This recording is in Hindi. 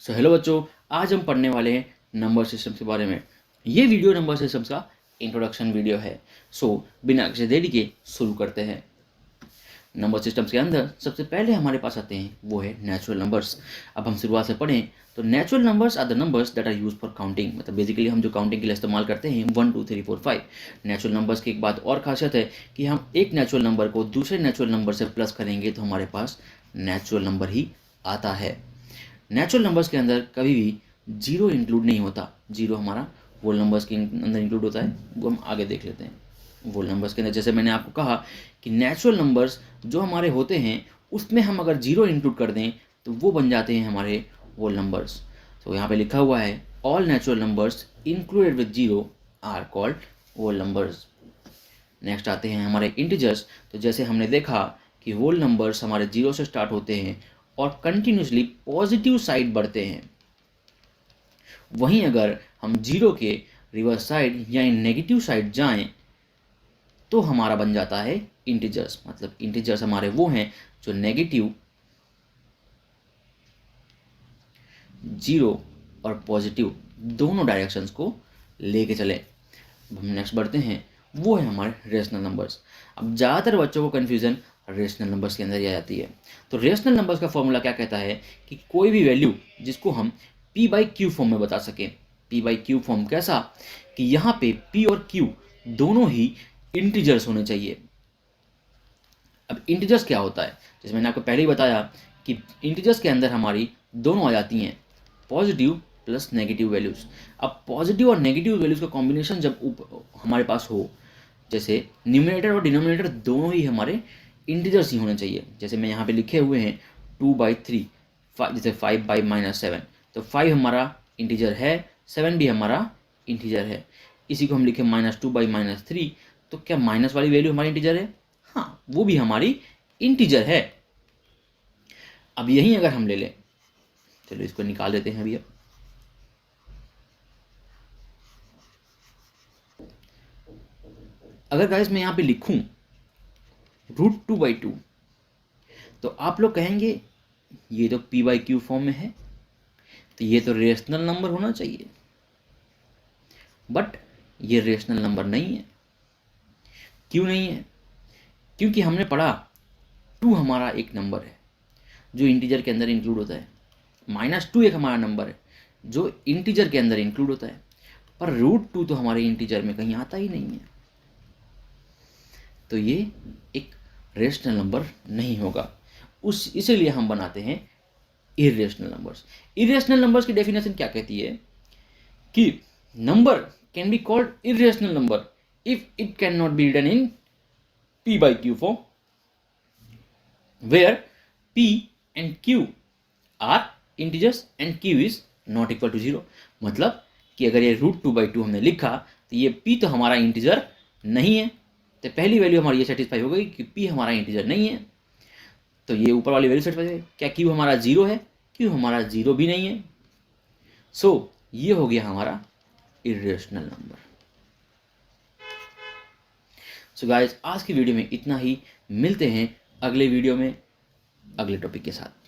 सो हेलो बच्चों, आज हम पढ़ने वाले हैं नंबर सिस्टम के बारे में। ये वीडियो नंबर सिस्टम्स का इंट्रोडक्शन वीडियो है। बिना किसी देरी के शुरू करते हैं। नंबर सिस्टम्स के अंदर सबसे पहले हमारे पास आते हैं वो है नेचुरल नंबर्स। अब हम शुरुआत से पढ़ें तो natural numbers are the numbers that are use for counting. मतलब बेसिकली हम जो काउंटिंग के लिए इस्तेमाल करते हैं 1 2 3 4 5। नेचुरल नंबर्स की एक बात और खासियत है कि हम एक नेचुरल नंबर को दूसरे नेचुरल नंबर से प्लस करेंगे तो हमारे पास नेचुरल नंबर ही आता है। नेचुरल नंबर्स के अंदर कभी भी जीरो इंक्लूड नहीं होता। जीरो हमारा होल नंबर्स के अंदर इंक्लूड होता है, वो हम आगे देख लेते हैं। होल नंबर्स के अंदर जैसे मैंने आपको कहा कि नेचुरल नंबर्स जो हमारे होते हैं उसमें हम अगर जीरो इंक्लूड कर दें तो वो बन जाते हैं हमारे होल नंबर्स। तो यहाँ पे लिखा हुआ है all natural numbers included with zero are called whole numbers. Next आते हैं हमारे इंटीजर्स। तो जैसे हमने देखा कि होल नंबर्स हमारे जीरो से स्टार्ट होते हैं और कंटिन्यूसली पॉजिटिव साइड बढ़ते हैं। वहीं अगर हम जीरो के रिवर्स साइड यानी नेगेटिव साइड जाएं तो हमारा बन जाता है इंटीजर्स। मतलब इंटीजर्स हमारे वो हैं जो नेगेटिव, जीरो और पॉजिटिव दोनों डायरेक्शंस को लेके चले। अब हम नेक्स्ट बढ़ते हैं, वो है हमारे रेशनल नंबर्स। अब ज़्यादातर बच्चों को कन्फ्यूज़न रेशनल नंबर्स के अंदर ही आ जाती है। तो रेशनल नंबर्स का फॉर्मूला क्या कहता है कि कोई भी वैल्यू जिसको हम p बाई क्यू फॉर्म में बता सकें। p बाई क्यू फॉर्म कैसा कि यहाँ पे p और q दोनों ही इंटीजर्स होने चाहिए। अब इंटीजर्स क्या होता है, जैसे मैंने आपको पहले ही बताया कि इंटीजर्स के अंदर हमारी दोनों आ जाती हैं, पॉजिटिव प्लस नेगेटिव वैल्यूज़। अब पॉजिटिव और नेगेटिव वैल्यूज़ का कॉम्बिनेशन जब हमारे पास हो, जैसे न्यूमरेटर और डिनोमिनेटर दोनों ही हमारे इंटीजर्स ही होने चाहिए। जैसे मैं यहाँ पे लिखे हुए हैं 2/3, जैसे 5/-7, तो 5 हमारा इंटीजर है, 7 भी हमारा इंटीजर है। इसी को हम लिखे -2/-3, तो क्या माइनस वाली वैल्यू हमारी इंटीजर है? हाँ, वो भी हमारी इंटीजर है। अब यही अगर हम ले लें, चलो इसको निकाल देते हैं अभी। अब अगर गाइस मैं यहाँ पे लिखूं √2/2 तो आप लोग कहेंगे ये तो p बाई क्यू फॉर्म में है, तो ये तो रेशनल नंबर होना चाहिए। बट ये रेशनल नंबर नहीं है। क्यों नहीं है? क्योंकि हमने पढ़ा 2 हमारा एक नंबर है जो इंटीजर के अंदर इंक्लूड होता है, -2 एक हमारा नंबर है जो इंटीजर के अंदर इंक्लूड होता है, पर √2 तो हमारे इंटीजर में कहीं आता ही नहीं है। तो ये एक रेशनल नंबर नहीं होगा। इसीलिए हम बनाते हैं इरेशनल नंबर्स। इरेशनल नंबर्स की डेफिनेशन क्या कहती है कि number can be called irrational number if it can not be written in p by q form where p and q are integers and q is not equal to 0। मतलब कि अगर ये √2/2 हमने लिखा तो ये p तो हमारा इंटीजर नहीं है, तो पहली वैल्यू हमारी ये सेटिस्फाई हो गई कि p हमारा इंटीजर नहीं है, तो ये ऊपर वाली वैल्यू सेटिस्फाई है। क्या q हमारा 0 है? q हमारा 0 भी नहीं है। ये हो गया हमारा इरेशनल नंबर। गाइस, आज की वीडियो में इतना ही। मिलते हैं अगले वीडियो में अगले टॉपिक के साथ।